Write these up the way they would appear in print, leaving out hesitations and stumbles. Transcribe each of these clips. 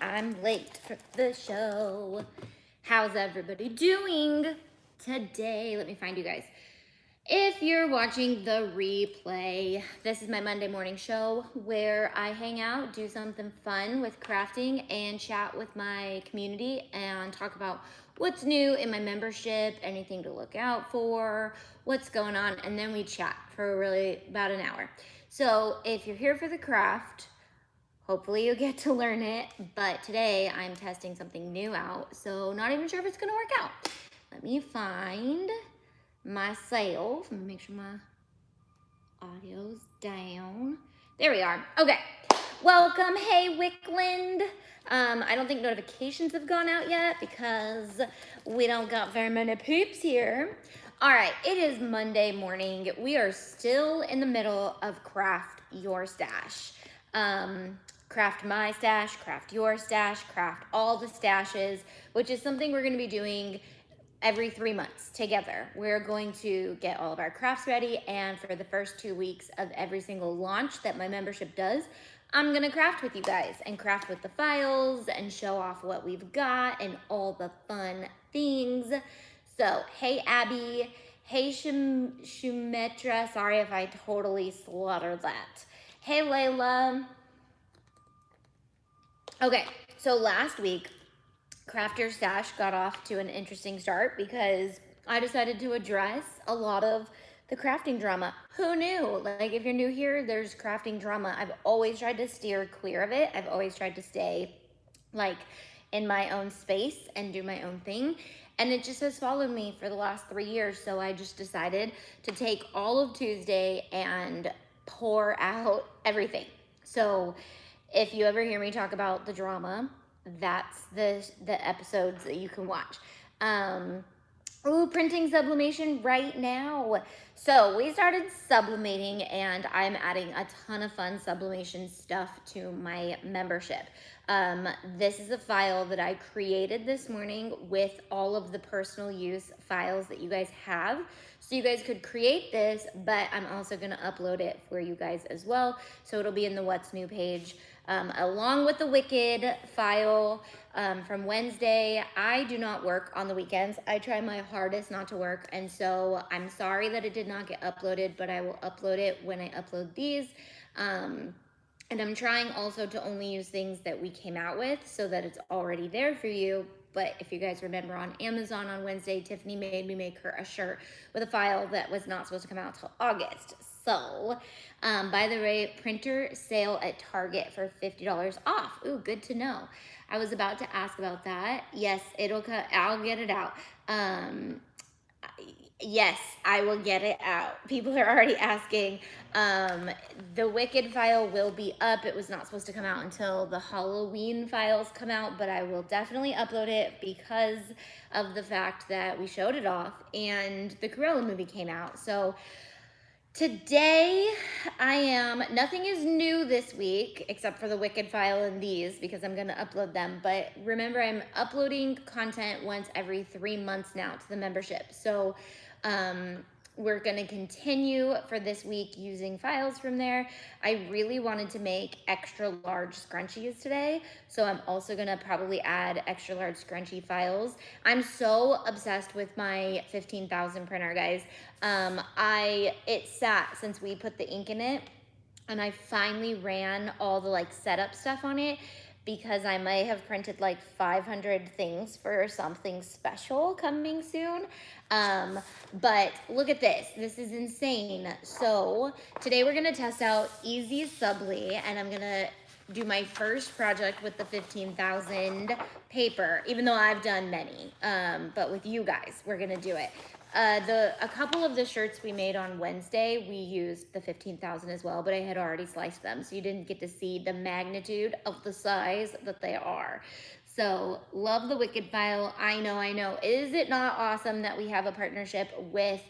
I'm late for the show. How's everybody doing today? Let me find you guys. If you're watching the replay, this is my Monday morning show where I hang out, do something fun with crafting, and chat with my community and talk about what's new in my membership, anything to look out for, what's going on, and then we chat for really about an hour. So if you're here for the craft, hopefully you get to learn it, but today I'm testing something new out, so not even sure if it's gonna work out. Let me find myself. Let me make sure my audio's down. There we are. Okay. Welcome. Hey, Wickland. I don't think notifications have gone out yet because we don't got very many peeps here. All right. It is Monday morning. We are still in the middle of Craft Your Stash. Craft my stash, craft your stash, craft all the stashes, which is something we're going to be doing every 3 months together. We're going to get all of our crafts ready, and for the first 2 weeks of every single launch that my membership does, I'm gonna craft with you guys and craft with the files and show off what we've got and all the fun things. So, hey Abby, hey Shumetra, sorry if I totally slaughtered that. Hey Layla. Okay, so last week, Craft Your Stash got off to an interesting start because I decided to address a lot of the crafting drama. Who knew? Like, if you're new here, there's crafting drama. I've always tried to steer clear of it. I've always tried to stay, like, in my own space and do my own thing. And it just has followed me for the last 3 years. So I just decided to take all of Tuesday and pour out everything. So if you ever hear me talk about the drama, that's the episodes that you can watch. Ooh, printing sublimation right now. So we started sublimating, and I'm adding a ton of fun sublimation stuff to my membership. This is a file that I created this morning with all of the personal use files that you guys have. So you guys could create this, but I'm also gonna upload it for you guys as well. So it'll be in the What's New page. Along with the Wicked file from Wednesday. I do not work on the weekends. I try my hardest not to work, and so I'm sorry that it did not get uploaded, but I will upload it when I upload these. And I'm trying also to only use things that we came out with so that it's already there for you. But if you guys remember on Amazon on Wednesday, Tiffany made me make her a shirt with a file that was not supposed to come out till August. So, by the way, printer sale at Target for $50 off. Ooh, good to know. I was about to ask about that. Yes, I'll get it out. Yes, I will get it out. People are already asking. The Wicked file will be up. It was not supposed to come out until the Halloween files come out, but I will definitely upload it because of the fact that we showed it off and the Cruella movie came out. So today nothing is new this week except for the Wicked file and these because I'm gonna upload them. But remember, I'm uploading content once every 3 months now to the membership. So we're gonna continue for this week using files from there. I really wanted to make extra large scrunchies today, so I'm also gonna probably add extra large scrunchie files. I'm so obsessed with my 15,000 printer, guys. It sat since we put the ink in it, and I finally ran all the like setup stuff on it because I might have printed like 500 things for something special coming soon. But look at this. This is insane. So today we're gonna test out EasySubli, and I'm gonna do my first project with the 15,000 paper, even though I've done many. But with you guys, we're gonna do it. A couple of the shirts we made on Wednesday, we used the 15,000 as well, but I had already sliced them, so you didn't get to see the magnitude of the size that they are. So, love the Wicked file. I know. Is it not awesome that we have a partnership with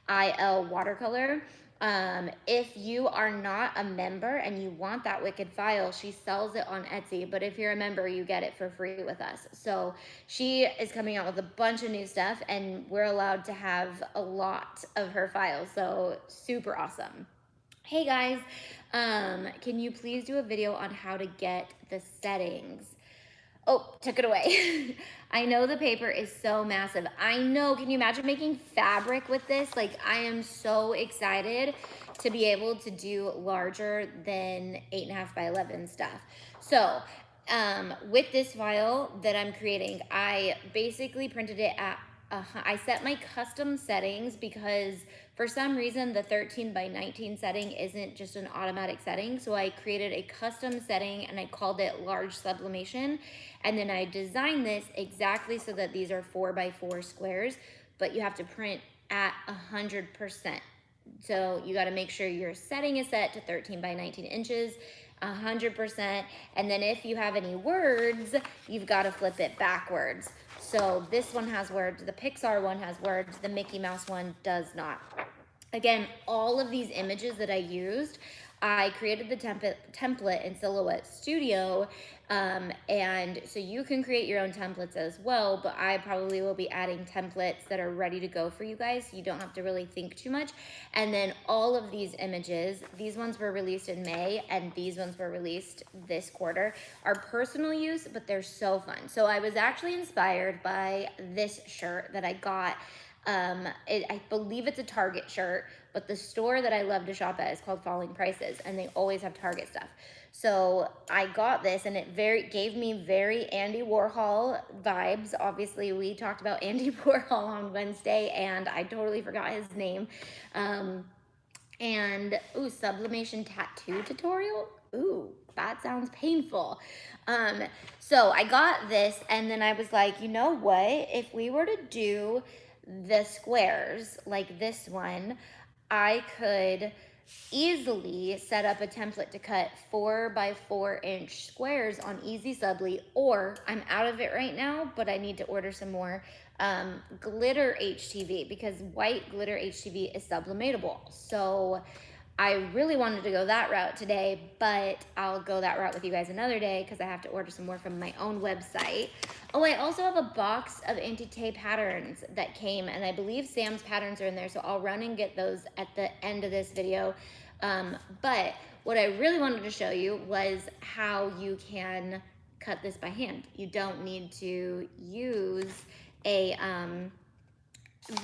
IL Watercolor? If you are not a member and you want that Wicked file, she sells it on Etsy, but if you're a member, you get it for free with us. So she is coming out with a bunch of new stuff, and we're allowed to have a lot of her files, so super awesome. Hey guys, can you please do a video on how to get the settings? Oh, took it away. I know the paper is so massive. I know. Can you imagine making fabric with this? Like, I am so excited to be able to do larger than 8.5 by 11 stuff. So, with this file that I'm creating, I basically printed it at I set my custom settings because for some reason the 13 by 19 setting isn't just an automatic setting. So I created a custom setting and I called it large sublimation. And then I designed this exactly so that these are 4 by 4 squares, but you have to print at 100%. So you got to make sure your setting is set to 13 by 19 inches, 100%. And then if you have any words, you've got to flip it backwards. So this one has words, the Pixar one has words, the Mickey Mouse one does not. Again, all of these images that I used, I created the template in Silhouette Studio, and so you can create your own templates as well, but I probably will be adding templates that are ready to go for you guys, so you don't have to really think too much. And then all of these images, these ones were released in May, and these ones were released this quarter, are personal use, but they're so fun. So I was actually inspired by this shirt that I got. I believe it's a Target shirt, but the store that I love to shop at is called Falling Prices, and they always have Target stuff. So I got this, and it gave me very Andy Warhol vibes. Obviously, we talked about Andy Warhol on Wednesday, and I totally forgot his name. Sublimation tattoo tutorial. Ooh, that sounds painful. So I got this, and then I was like, you know what? If we were to do the squares like this one, I could easily set up a template to cut 4 by 4 inch squares on EasySubli, or I'm out of it right now, but I need to order some more glitter HTV because white glitter HTV is sublimatable. So I really wanted to go that route today, but I'll go that route with you guys another day because I have to order some more from my own website. Oh, I also have a box of Auntie patterns that came, and I believe Sam's patterns are in there, so I'll run and get those at the end of this video. But what I really wanted to show you was how you can cut this by hand. You don't need to use a,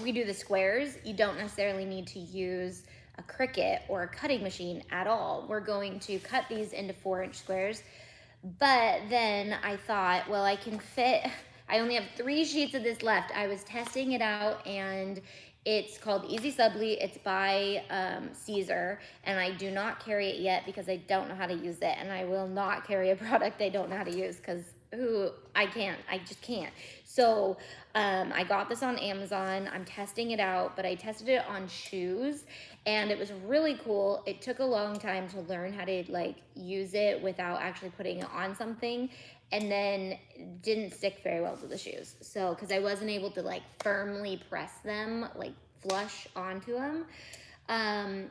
we do the squares, you don't necessarily need to use a Cricut or a cutting machine at all. We're going to cut these into 4-inch squares. But then I thought, well, I can fit, I only have 3 sheets of this left. I was testing it out, and it's called EasySubli. It's by Caesar, and I do not carry it yet because I don't know how to use it, and I will not carry a product I don't know how to use because I just can't. So I got this on Amazon. I'm testing it out, but I tested it on shoes, and it was really cool. It took a long time to learn how to like use it without actually putting it on something, and then it didn't stick very well to the shoes. So because I wasn't able to like firmly press them, like flush onto them.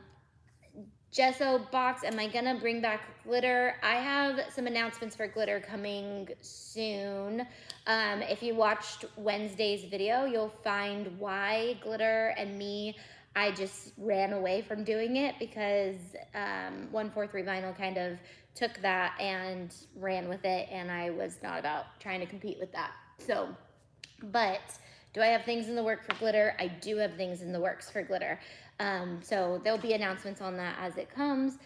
Gesso box, am I gonna bring back glitter? I have some announcements for glitter coming soon. If you watched Wednesday's video, you'll find why glitter and me, I just ran away from doing it because 143 Vinyl kind of took that and ran with it, and I was not about trying to compete with that. So, but do I have things in the work for glitter? I do have things in the works for glitter. So there'll be announcements on that as it comes.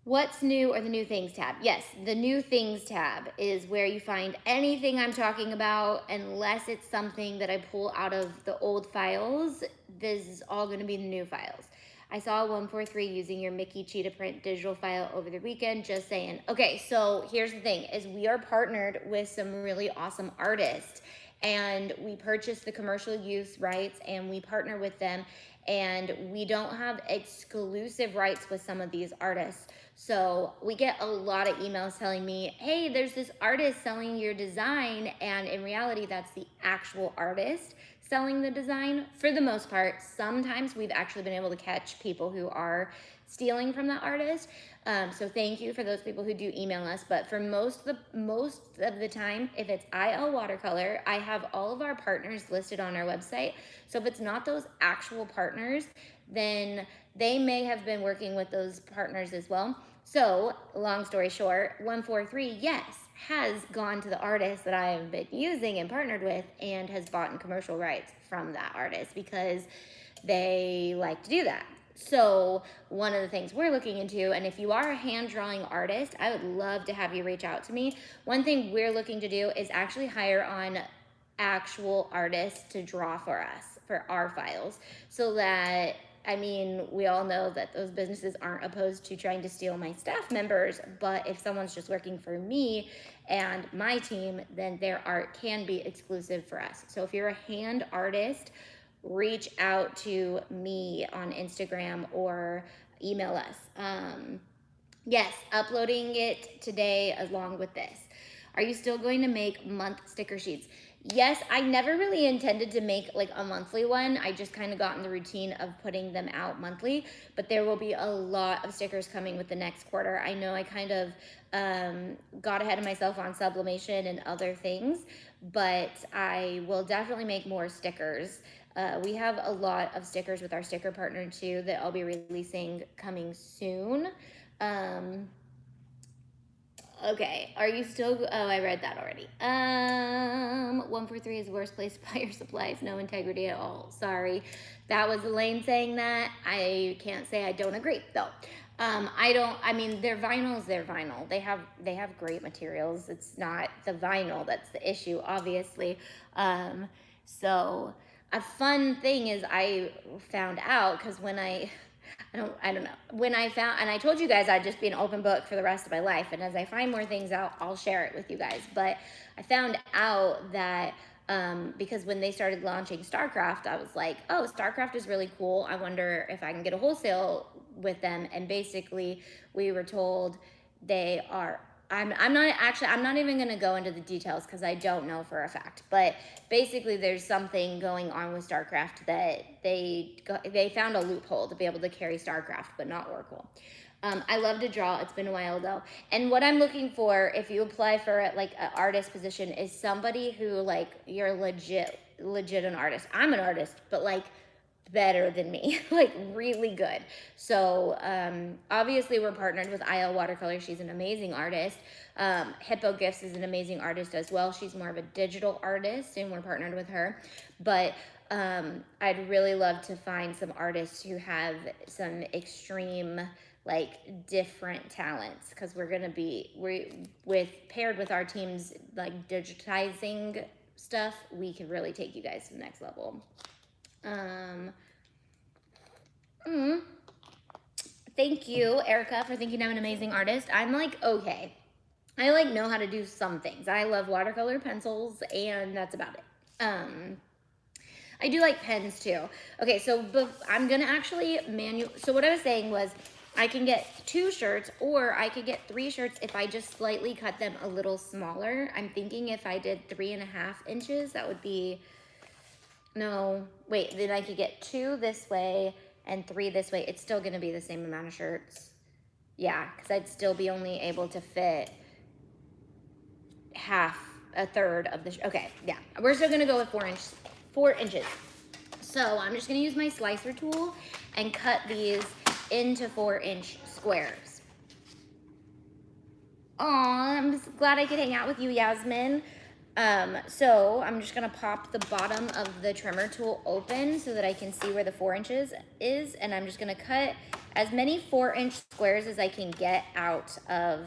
What's new, or the new things tab? Yes, the new things tab is where you find anything I'm talking about, unless it's something that I pull out of the old files. This is all going to be the new files. I saw 143 using your Mickey Cheetah Print digital file over the weekend, just saying. Okay, so here's the thing, is we are partnered with some really awesome artists, and we purchased the commercial use rights, and we partner with them, and we don't have exclusive rights with some of these artists. So we get a lot of emails telling me, hey, there's this artist selling your design, and in reality, that's the actual artist selling the design for the most part. Sometimes we've actually been able to catch people who are stealing from that artist. So thank you for those people who do email us. But for most of the time, if it's IL watercolor, I have all of our partners listed on our website. So if it's not those actual partners, then they may have been working with those partners as well. So long story short, 143, yes, has gone to the artist that I have been using and partnered with and has bought commercial rights from that artist because they like to do that. So one of the things we're looking into, and if you are a hand drawing artist, I would love to have you reach out to me. One thing we're looking to do is actually hire on actual artists to draw for us for our files, so that, I mean, we all know that those businesses aren't opposed to trying to steal my staff members, but if someone's just working for me and my team, then their art can be exclusive for us. So if you're a hand artist, reach out to me on Instagram or email us. Yes, uploading it today along with this. Are you still going to make month sticker sheets? Yes, I never really intended to make like a monthly one. I just kind of got in the routine of putting them out monthly, but there will be a lot of stickers coming with the next quarter. I know I kind of got ahead of myself on sublimation and other things, but I will definitely make more stickers. We have a lot of stickers with our sticker partner too that I'll be releasing coming soon. Okay, are you still, oh, I read that already. 143 is the worst place to buy your supplies, no integrity at all. Sorry, that was Elaine saying that. I can't say I don't agree though. I mean, their vinyl. They have great materials. It's not the vinyl that's the issue, obviously. So a fun thing is I found out, because when I don't know. When I found, and I told you guys I'd just be an open book for the rest of my life, and as I find more things out, I'll share it with you guys. But I found out that because when they started launching Starcraft, I was like, oh, Starcraft is really cool. I wonder if I can get a wholesale with them. And basically, we were told they are. I'm not even going to go into the details because I don't know for a fact. But basically, there's something going on with Starcraft that they found a loophole to be able to carry Starcraft, but not Oracle. I love to draw. It's been a while though. And what I'm looking for, if you apply for like an artist position, is somebody who, like, you're legit an artist. I'm an artist, but like better than me, like really good. So obviously we're partnered with IL Watercolor. She's an amazing artist. Hippo Gifts is an amazing artist as well. She's more of a digital artist and we're partnered with her. But I'd really love to find some artists who have some extreme, like, different talents, because we're gonna be paired with our teams like digitizing stuff. We can really take you guys to the next level. Thank you, Erica, for thinking I'm an amazing artist. I'm like, okay. I like know how to do some things. I love watercolor pencils, and that's about it. I do like pens too. Okay, so I'm gonna actually so what I was saying was, I can get 2 shirts, or I could get 3 shirts if I just slightly cut them a little smaller. I'm thinking if I did 3.5 inches, that would be, no, wait, then I could get 2 this way and 3 this way. It's still gonna be the same amount of shirts. Yeah, because I'd still be only able to fit a third of the, okay, yeah. We're still gonna go with 4 inches. So I'm just gonna use my slicer tool and cut these into 4-inch squares. Aw, I'm just glad I could hang out with you, Yasmin. So I'm just gonna pop the bottom of the trimmer tool open so that I can see where the 4 inches is, and I'm just gonna cut as many 4-inch squares as I can get out of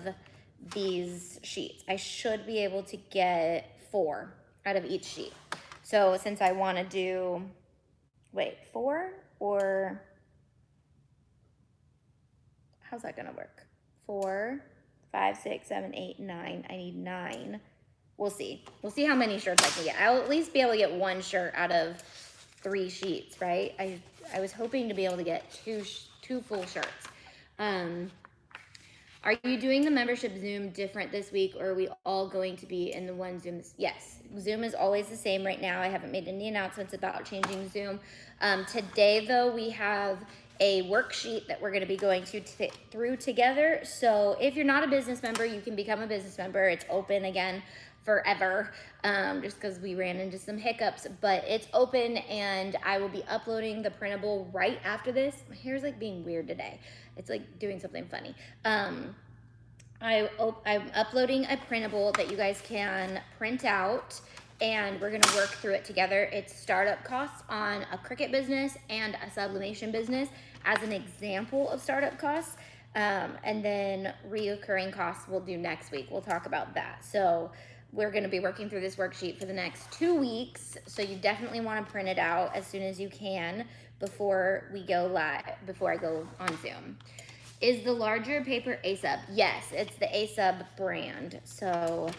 these sheets. I should be able to get 4 out of each sheet. So since I wanna do, wait, 4 or, how's that gonna work? 4, 5, 6, 7, 8, 9, I need 9. We'll see. We'll see how many shirts I can get. I'll at least be able to get 1 shirt out of 3 sheets, right? I was hoping to be able to get two full shirts. Are you doing the membership Zoom different this week, or are we all going to be in the one Zoom? Yes, Zoom is always the same right now. I haven't made any announcements about changing Zoom. Today, though, we have a worksheet that we're going to be going through together. So if you're not a business member, you can become a business member. It's open again forever, just because we ran into some hiccups, but it's open, and I will be uploading the printable right after this. My hair's like being weird today. It's like doing something funny. I'm uploading a printable that you guys can print out, and we're gonna work through it together. It's startup costs on a Cricut business and a Sublimation business as an example of startup costs. And then reoccurring costs we'll do next week. We'll talk about that. So we're gonna be working through this worksheet for the next 2 weeks. So you definitely wanna print it out as soon as you can before we go live, before I go on Zoom. Is the larger paper A-Sub? Yes, it's the A-Sub brand. So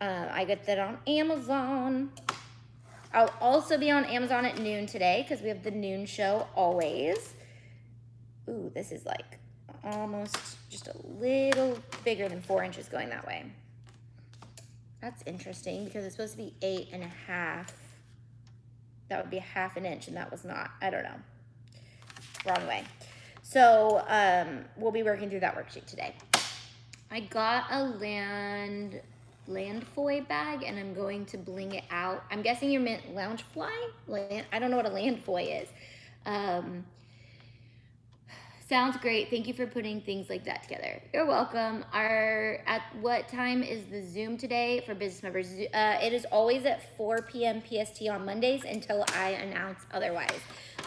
I get that on Amazon. I'll also be on Amazon at noon today because we have the noon show always. Ooh, this is like almost just a little bigger than 4 inches going that way. That's interesting because it's supposed to be 8.5. That would be 1/2 inch, and that was not. I don't know. Wrong way. So we'll be working through that worksheet today. I got a land foil bag, and I'm going to bling it out. I'm guessing you meant lounge fly? I don't know what a land foil is. Sounds great. Thank you for putting things like that together. You're welcome. At what time is the Zoom today for business members? It is always at 4 p.m. PST on Mondays until I announce otherwise.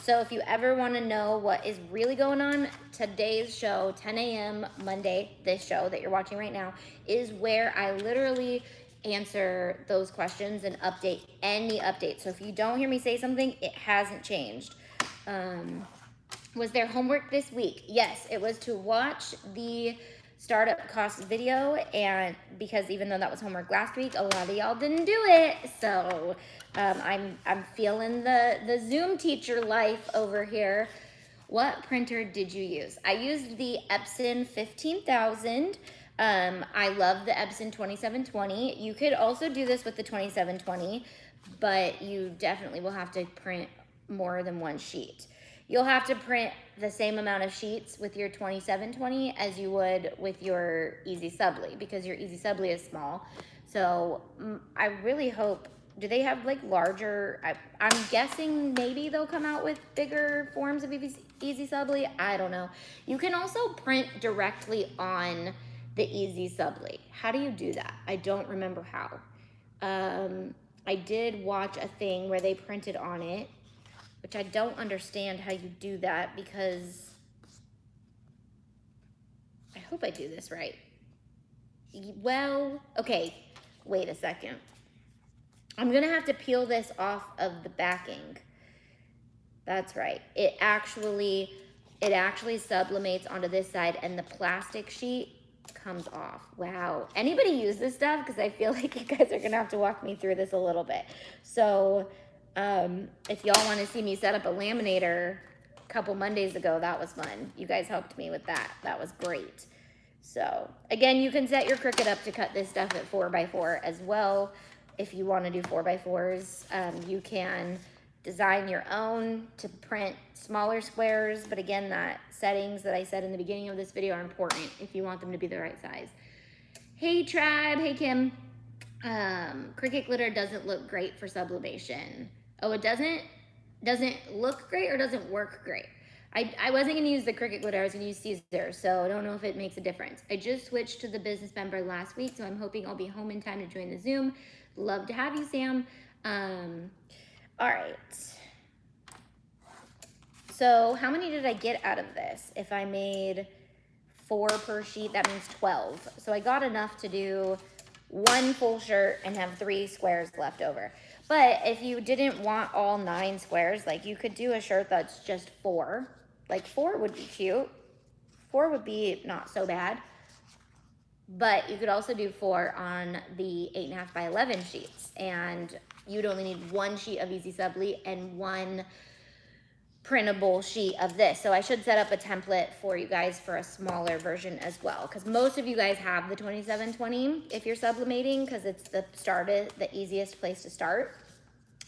So if you ever want to know what is really going on, today's show, 10 a.m. Monday, this show that you're watching right now, is where I literally answer those questions and update any updates. So if you don't hear me say something, it hasn't changed. Was there homework this week? Yes, it was to watch the startup costs video, and because even though that was homework last week, a lot of y'all didn't do it. So I'm feeling the Zoom teacher life over here. What printer did you use? I used the Epson 15,000. I love the Epson 2720. You could also do this with the 2720, but you definitely will have to print more than one sheet. You'll have to print the same amount of sheets with your 2720 as you would with your EasySubli, because your EasySubli is small. So I really hope, do they have like larger, I'm guessing maybe they'll come out with bigger forms of EasySubli. I don't know. You can also print directly on the EasySubli. How do you do that? I don't remember how. I did watch a thing where they printed on it, which I don't understand how you do that, because I hope I do this right. Well, okay, wait a second. I'm gonna have to peel this off of the backing. That's right. It actually sublimates onto this side, and the plastic sheet comes off. Wow. Anybody use this stuff? Because I feel like you guys are gonna have to walk me through this a little bit. So if y'all want to see me set up a laminator a couple Mondays ago, that was fun. You guys helped me with that. That was great. So again, you can set your Cricut up to cut this stuff at 4x4 as well. If you want to do 4x4s, you can design your own to print smaller squares. But again, that settings that I said in the beginning of this video are important if you want them to be the right size. Hey Tribe, hey Kim. Cricut glitter doesn't look great for sublimation. Oh, it doesn't? Doesn't look great or doesn't work great? I wasn't gonna use the Cricut glitter, I was gonna use Caesar, so I don't know if it makes a difference. I just switched to the business member last week, so I'm hoping I'll be home in time to join the Zoom. Love to have you, Sam. All right. So how many did I get out of this? If I made 4 per sheet, that means 12. So I got enough to do 1 full shirt and have 3 squares left over. But if you didn't want all 9 squares, like you could do a shirt that's just 4. Like 4 would be cute. 4 would be not so bad. But you could also do 4 on the 8.5 by 11 sheets. And you'd only need 1 sheet of EasySubli and 1 printable sheet of this. So I should set up a template for you guys for a smaller version as well, because most of you guys have the 2720 if you're sublimating, because it's the easiest place to start.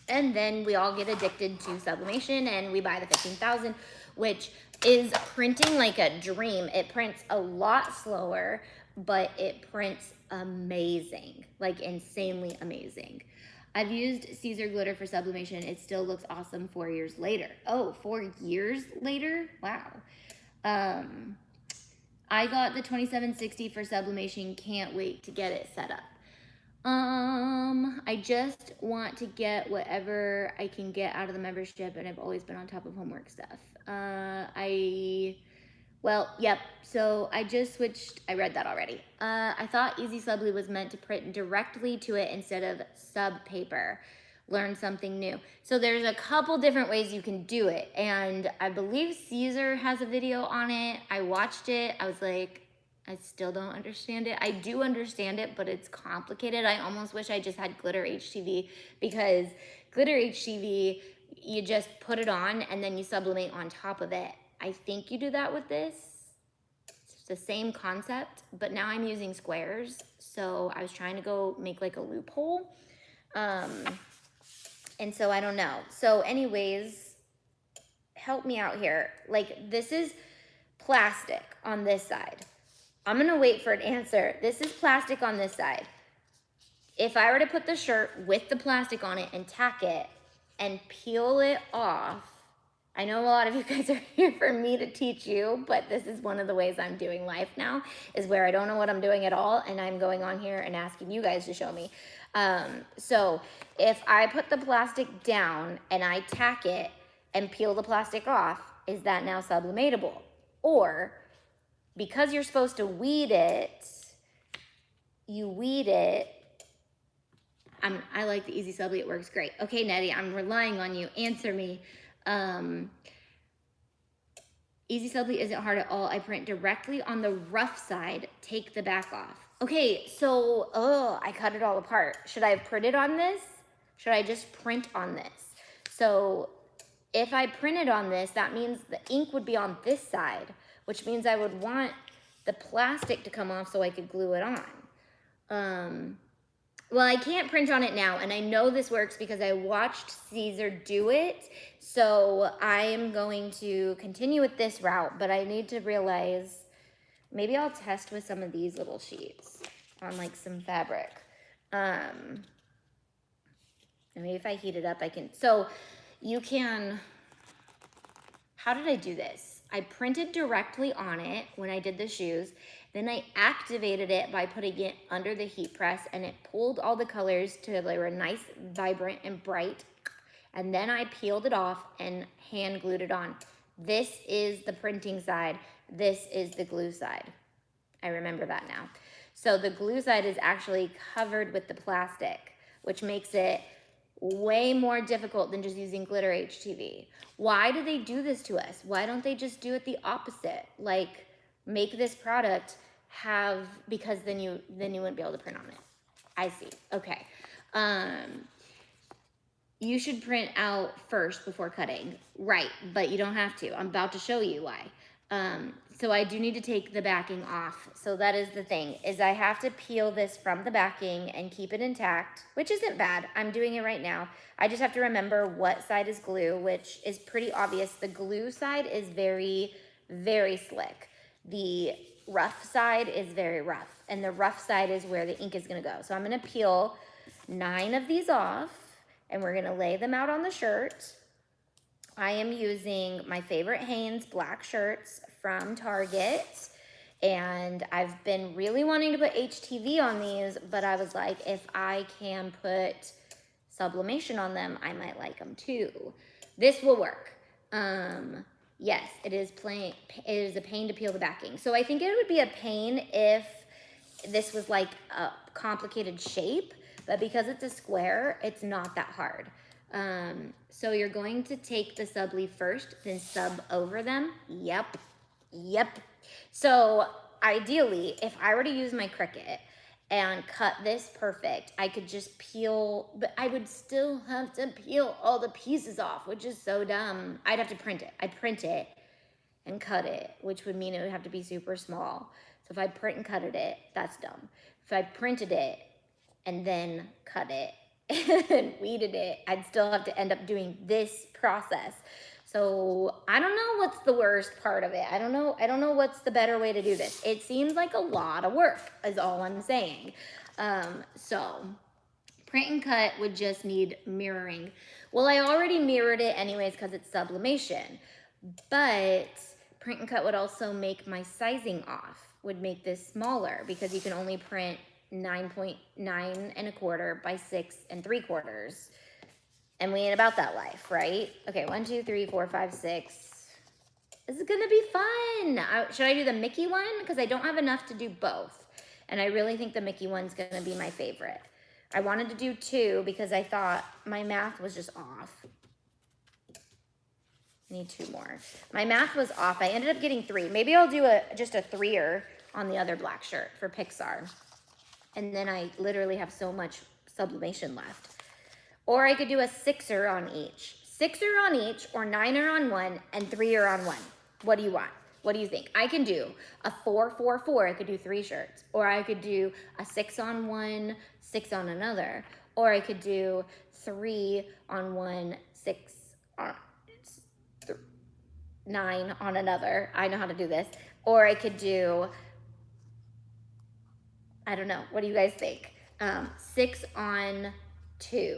And then we all get addicted to sublimation and we buy the 15,000, which is printing like a dream. It prints a lot slower, but it prints amazing, like insanely amazing. I've used Caesar glitter for sublimation. It still looks awesome 4 years later. Oh, 4 years later? Wow. I got the 2760 for Sublimation. Can't wait to get it set up. I just want to get whatever I can get out of the membership, and I've always been on top of homework stuff. Well, yep, so I just switched, I read that already. I thought EasySubli was meant to print directly to it instead of sub paper. Learn something new. So there's a couple different ways you can do it, and I believe Caesar has a video on it. I watched it, I was like, I still don't understand it. I do understand it, but it's complicated. I almost wish I just had glitter HTV, because glitter HTV, you just put it on and then you sublimate on top of it. I think you do that with this. It's the same concept, but now I'm using squares. So I was trying to go make like a loophole. And so I don't know. So anyways, help me out here. Like, this is plastic on this side. I'm gonna wait for an answer. This is plastic on this side. If I were to put the shirt with the plastic on it and tack it and peel it off, I know a lot of you guys are here for me to teach you, but this is one of the ways I'm doing life now, is where I don't know what I'm doing at all, and I'm going on here and asking you guys to show me. So if I put the plastic down and I tack it and peel the plastic off, is that now sublimatable? Or, because you're supposed to weed it, you weed it. I like the EasySubli, it works great. Okay, Nettie, I'm relying on you. Answer me. EasySubli isn't hard at all. I print directly on the rough side, take the back off. Okay, so, I cut it all apart. Should I have printed on this? Should I just print on this? So if I printed on this, that means the ink would be on this side, which means I would want the plastic to come off so I could glue it on. Well, I can't print on it now, and I know this works because I watched Caesar do it, so I am going to continue with this route, but I need to realize, maybe I'll test with some of these little sheets on like some fabric. And maybe if I heat it up, I can, so you can, how did I do this? I printed directly on it when I did the shoes. Then I activated it by putting it under the heat press, and it pulled all the colors till they were nice, vibrant, and bright. And then I peeled it off and hand glued it on. This is the printing side. This is the glue side. I remember that now. So the glue side is actually covered with the plastic, which makes it way more difficult than just using glitter HTV. Why do they do this to us? Why don't they just do it the opposite? Like, make this product have, because then you wouldn't be able to print on it. I see. Okay. You should print out first before cutting. Right, but you don't have to. I'm about to show you why. So I do need to take the backing off. So that is the thing, is I have to peel this from the backing and keep it intact, which isn't bad. I'm doing it right now. I just have to remember what side is glue, which is pretty obvious. The glue side is very, very slick. The rough side is very rough, and the rough side is where the ink is gonna go. So I'm gonna peel 9 of these off, and we're gonna lay them out on the shirt. I am using my favorite Hanes black shirts from Target, and I've been really wanting to put HTV on these, but I was like, if I can put sublimation on them, I might like them too. This will work. Yes, it is a pain to peel the backing. So I think it would be a pain if this was like a complicated shape, but because it's a square, it's not that hard. So you're going to take the subli first, then sub over them. Yep. So ideally, if I were to use my Cricut and cut this perfect, I could just peel, but I would still have to peel all the pieces off, which is so dumb. I'd have to print it. I'd print it and cut it, which would mean it would have to be super small. So if I print and cut it, that's dumb. If I printed it and then cut it and weeded it, I'd still have to end up doing this process. So I don't know what's the worst part of it. I don't know what's the better way to do this. It seems like a lot of work is all I'm saying. So print and cut would just need mirroring. Well, I already mirrored it anyways because it's sublimation, but print and cut would also make my sizing off, would make this smaller because you can only print 9.9 1/4 by 6 3/4. And we ain't about that life, right? Okay, 1, 2, 3, 4, 5, 6. This is gonna be fun. Should I do the Mickey one? Because I don't have enough to do both. And I really think the Mickey one's gonna be my favorite. I wanted to do 2 because I thought my math was just off. Need 2 more. My math was off. I ended up getting 3. Maybe I'll do just a 3-er on the other black shirt for Pixar. And then I literally have so much sublimation left. Or I could do a 6-er on each. 6-er on each, or 9-er on one, and 3-er on one. What do you want? What do you think? I can do a 4, 4, 4. I could do 3 shirts. Or I could do a 6 on one, 6 on another. Or I could do 3 on one, 6 on 9 on another. I know how to do this. Or I could do, I don't know. What do you guys think? 6 on 2.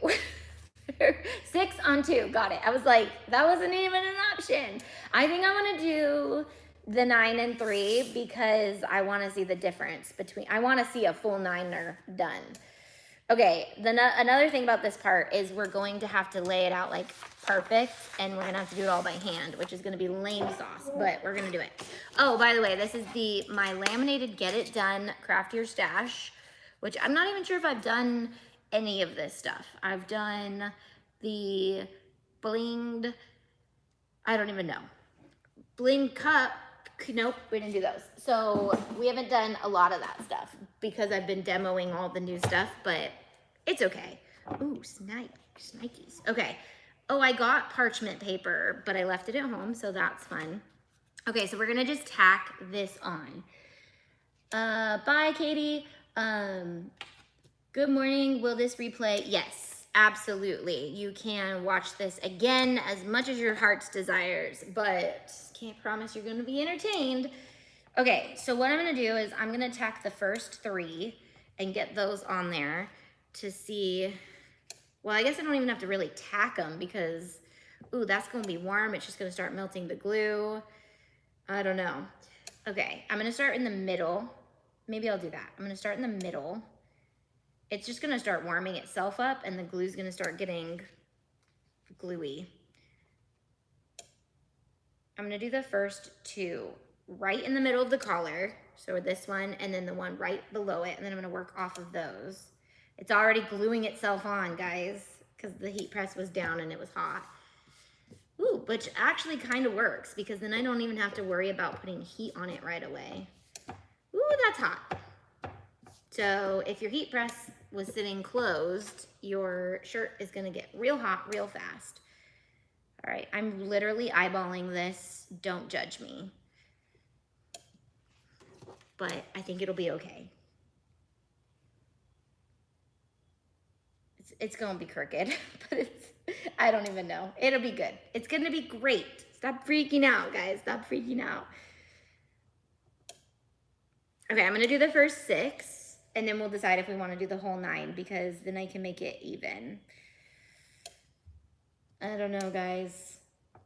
6 on 2. Got it. I was like, that wasn't even an option. I think I want to do the 9 and 3 because I want to see the difference between, I want to see a full 9-er done. Okay, another thing about this part is we're going to have to lay it out like perfect, and we're gonna have to do it all by hand, which is gonna be lame sauce, but we're gonna do it. Oh, by the way, this is my laminated Get It Done Craft Your Stash, which I'm not even sure if I've done any of this stuff. I've done the blinged, I don't even know. Blinged cup, nope, we didn't do those. So we haven't done a lot of that stuff because I've been demoing all the new stuff, but it's okay. Ooh, snikes. Okay. Oh, I got parchment paper, but I left it at home, so that's fun. Okay, so we're gonna just tack this on. Bye, Katie. Good morning. Will this replay? Yes, absolutely. You can watch this again as much as your heart's desires, but can't promise you're gonna be entertained. Okay, so what I'm gonna do is I'm gonna tack the first 3 and get those on there to see, well, I guess I don't even have to really tack them because, ooh, that's gonna be warm. It's just gonna start melting the glue. I don't know. Okay, I'm gonna start in the middle. Maybe I'll do that. I'm gonna start in the middle. It's just gonna start warming itself up and the glue's gonna start getting gluey. I'm gonna do the first 2 right in the middle of the collar. So this one and then the one right below it. And then I'm gonna work off of those. It's already gluing itself on, guys, because the heat press was down and it was hot. Ooh, which actually kind of works because then I don't even have to worry about putting heat on it right away. Ooh, that's hot. So if your heat press was sitting closed, your shirt is gonna get real hot real fast. All right, I'm literally eyeballing this. Don't judge me. But I think it'll be okay. It's gonna be crooked, but I don't even know. It'll be good. It's gonna be great. Stop freaking out, guys. Stop freaking out. Okay, I'm gonna do the first 6, and then we'll decide if we wanna do the whole 9, because then I can make it even. I don't know, guys.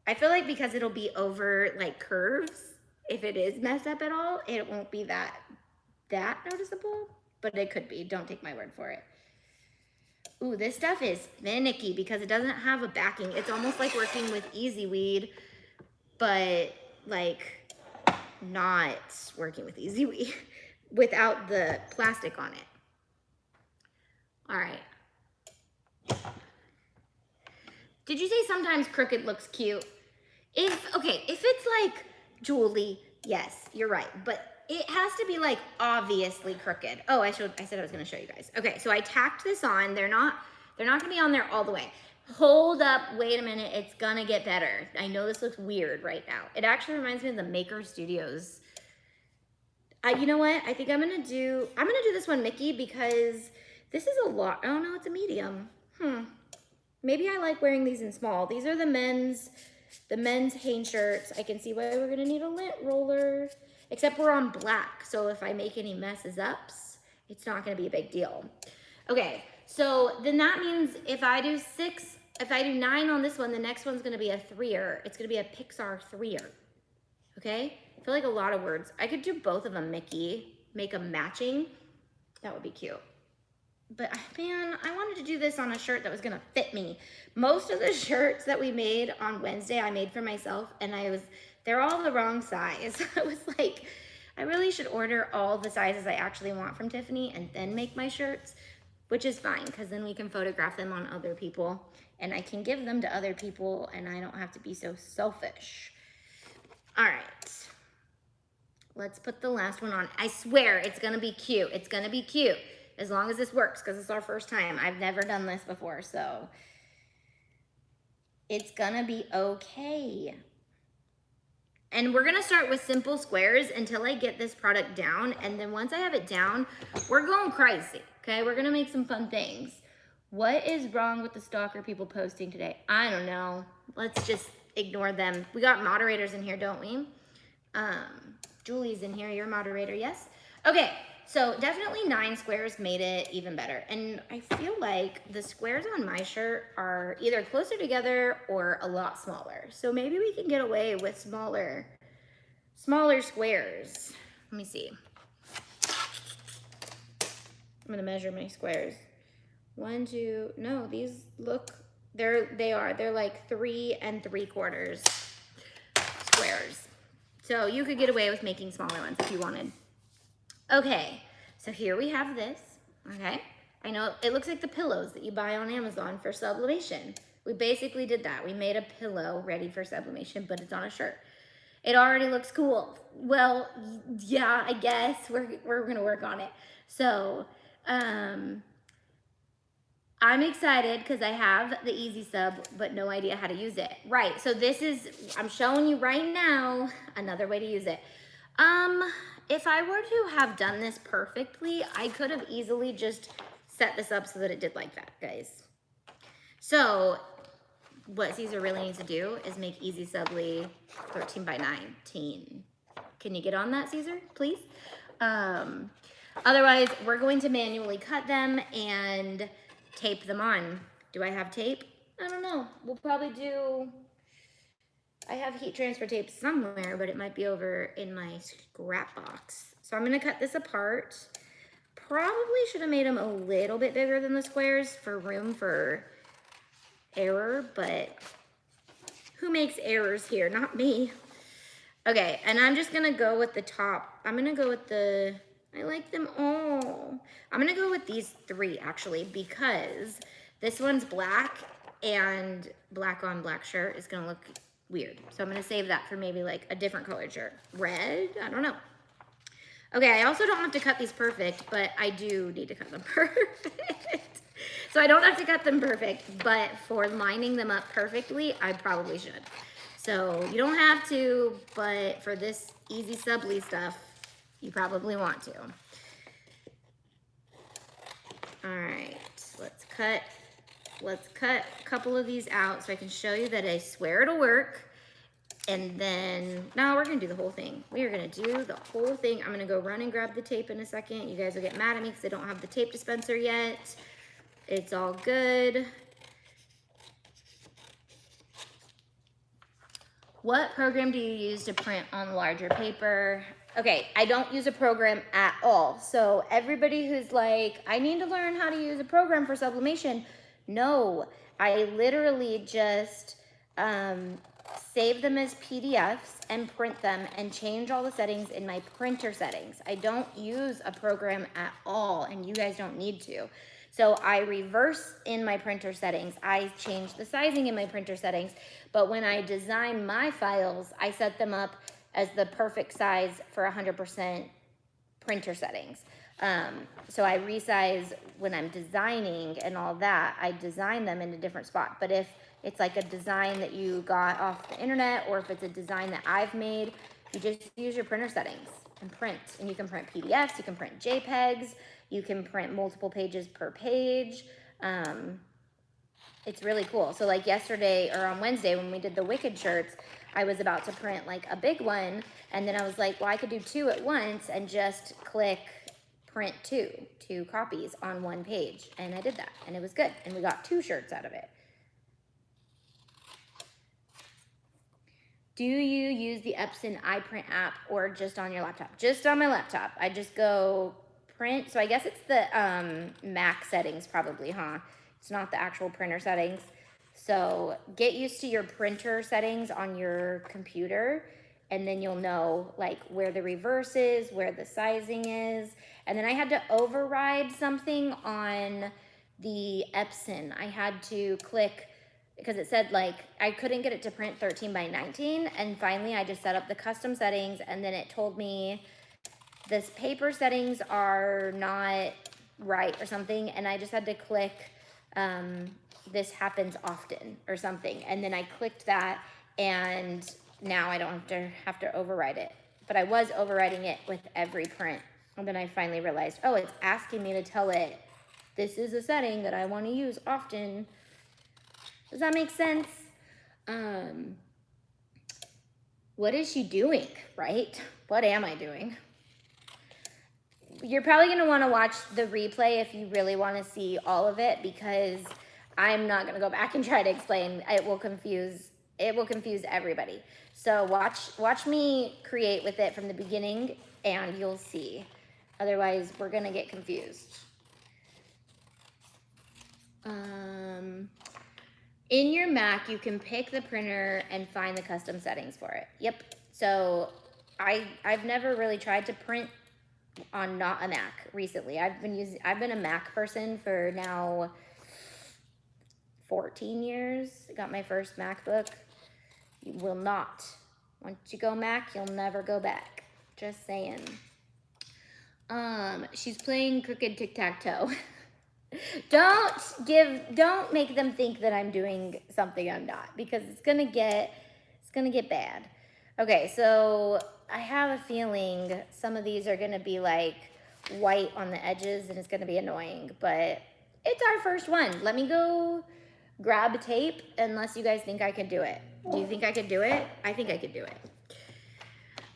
I feel like because it'll be over like curves, if it is messed up at all, it won't be that noticeable, but it could be. Don't take my word for it. Ooh, this stuff is finicky because it doesn't have a backing. It's almost like working with EasyWeed, but like not working with EasyWeed without the plastic on it. All right. Did you say sometimes crooked looks cute? If it's like Julie, yes, you're right, but it has to be like obviously crooked. Oh, I said I was gonna show you guys. Okay, so I tacked this on. They're not gonna be on there all the way. Hold up, wait a minute, it's gonna get better. I know this looks weird right now. It actually reminds me of the Maker Studios. You know what? I think I'm gonna do this one Mickey because this is a lot. Oh no, it's a medium. Maybe I like wearing these in small. These are the men's Hanes shirts. I can see why we're gonna need a lint roller. Except we're on black, so if I make any messes ups, it's not gonna be a big deal. Okay, so then that means if I do 9 on this one, the next one's gonna be a 3-er. It's gonna be a Pixar 3-er. Okay, I feel like a lot of words. I could do both of them, Mickey, make them matching. That would be cute. But man, I wanted to do this on a shirt that was gonna fit me. Most of the shirts that we made on Wednesday, I made for myself, and they're all the wrong size. I was like, I really should order all the sizes I actually want from Tiffany and then make my shirts, which is fine, because then we can photograph them on other people, and I can give them to other people, and I don't have to be so selfish. All right, let's put the last one on. I swear it's gonna be cute. It's gonna be cute. As long as this works, because it's our first time. I've never done this before, so it's gonna be okay. And we're gonna start with simple squares until I get this product down, and then once I have it down, we're going crazy, okay? We're gonna make some fun things. What is wrong with the stalker people posting today? I don't know. Let's just ignore them. We got moderators in here, don't we? Julie's in here, you're a moderator, yes? Okay. So definitely 9 squares made it even better. And I feel like the squares on my shirt are either closer together or a lot smaller. So maybe we can get away with smaller squares. Let me see. I'm gonna measure my squares. 1, 2, no, these look, they're like 3 3/4 squares. So you could get away with making smaller ones if you wanted. Okay, so here we have this, okay? I know it looks like the pillows that you buy on Amazon for sublimation. We basically did that. We made a pillow ready for sublimation, but it's on a shirt. It already looks cool. Well, yeah, I guess we're gonna work on it. So, I'm excited because I have the EasySub, but no idea how to use it. Right, so I'm showing you right now another way to use it. If I were to have done this perfectly, I could have easily just set this up so that it did like that, guys. So what Caesar really needs to do is make EasySubli 13 by 19. Can you get on that, Caesar, please? Otherwise, we're going to manually cut them and tape them on. Do I have tape? I don't know. We'll probably I have heat transfer tape somewhere, but it might be over in my scrap box. So I'm gonna cut this apart. Probably should have made them a little bit bigger than the squares for room for error, but who makes errors here? Not me. Okay, and I'm just gonna go with the top. I'm gonna go with I like them all. I'm gonna go with these 3 actually, because this one's black, and black on black shirt is gonna look weird. So I'm gonna save that for maybe like a different colored shirt. Red, I don't know. Okay, I also don't have to cut these perfect, but I do need to cut them perfect. So I don't have to cut them perfect, but for lining them up perfectly, I probably should. So you don't have to, but for this EasySubli stuff, you probably want to. All right, let's cut a couple of these out so I can show you that I swear it'll work. And then, no, we're gonna do the whole thing. We are gonna do the whole thing. I'm gonna go run and grab the tape in a second. You guys will get mad at me because I don't have the tape dispenser yet. It's all good. What program do you use to print on larger paper? Okay, I don't use a program at all. So everybody who's like, I need to learn how to use a program for sublimation. No, I literally just save them as PDFs and print them and change all the settings in my printer settings. I don't use a program at all, and you guys don't need to. So I reverse in my printer settings. I change the sizing in my printer settings, but when I design my files, I set them up as the perfect size for 100% printer settings. So I resize when I'm designing and all that. I design them in a different spot. But if it's like a design that you got off the internet, or if it's a design that I've made, you just use your printer settings and print. And you can print PDFs, you can print JPEGs, you can print multiple pages per page. It's really cool. So like yesterday or on Wednesday when we did the Wicked shirts, I was about to print like a big one, and then I was like, well, I could do 2 at once and just click print 2 copies on 1 page. And I did that, and it was good. And we got 2 shirts out of it. Do you use the Epson iPrint app or just on your laptop? Just on my laptop. I just go print. So I guess it's the Mac settings probably, huh? It's not the actual printer settings. So get used to your printer settings on your computer, and then you'll know like where the reverse is, where the sizing is. And then I had to override something on the Epson. I had to click, because it said like I couldn't get it to print 13 by 19, and finally I just set up the custom settings, and then it told me this paper settings are not right or something, and I just had to click this happens often or something, and then I clicked that, and now I don't have to override it. But I was overriding it with every print, and then I finally realized, oh, it's asking me to tell it this is a setting that I want to use often. Does that make sense? What is she doing, right? What am I doing? You're probably gonna wanna watch the replay if you really wanna see all of it, because I'm not gonna go back and try to explain. It will confuse everybody. So watch me create with it from the beginning and you'll see. Otherwise, we're gonna get confused. In your Mac, you can pick the printer and find the custom settings for it. Yep. So I've never really tried to print on not a Mac recently. I've been a Mac person for now 14 years. I got my first MacBook. You will not. Once you go Mac, you'll never go back. Just saying. She's playing Crooked Tic-Tac-Toe. Don't make them think that I'm doing something I'm not, because it's gonna get bad. Okay, so I have a feeling some of these are gonna be like white on the edges and it's gonna be annoying, but it's our first one. Let me go grab tape, unless you guys think I can do it. Do you think I could do it? I think I could do it.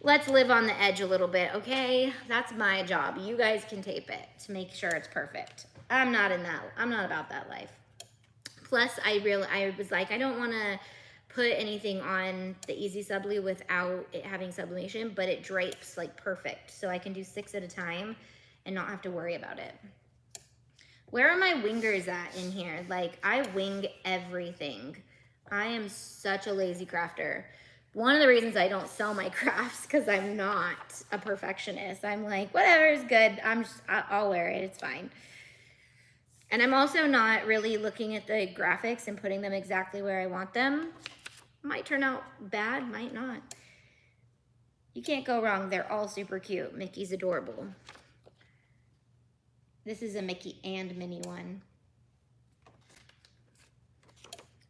Let's live on the edge a little bit, okay? That's my job. You guys can tape it to make sure it's perfect. I'm not about that life. Plus, I was like, I don't want to put anything on the EasySubli without it having sublimation, but it drapes like perfect. So I can do 6 at a time and not have to worry about it. Where are my wingers at in here? Like, I wing everything. I am such a lazy crafter. One of the reasons I don't sell my crafts, because I'm not a perfectionist. I'm like, whatever is good. I'll wear it. It's fine. And I'm also not really looking at the graphics and putting them exactly where I want them. Might turn out bad, might not. You can't go wrong. They're all super cute. Mickey's adorable. This is a Mickey and Minnie one.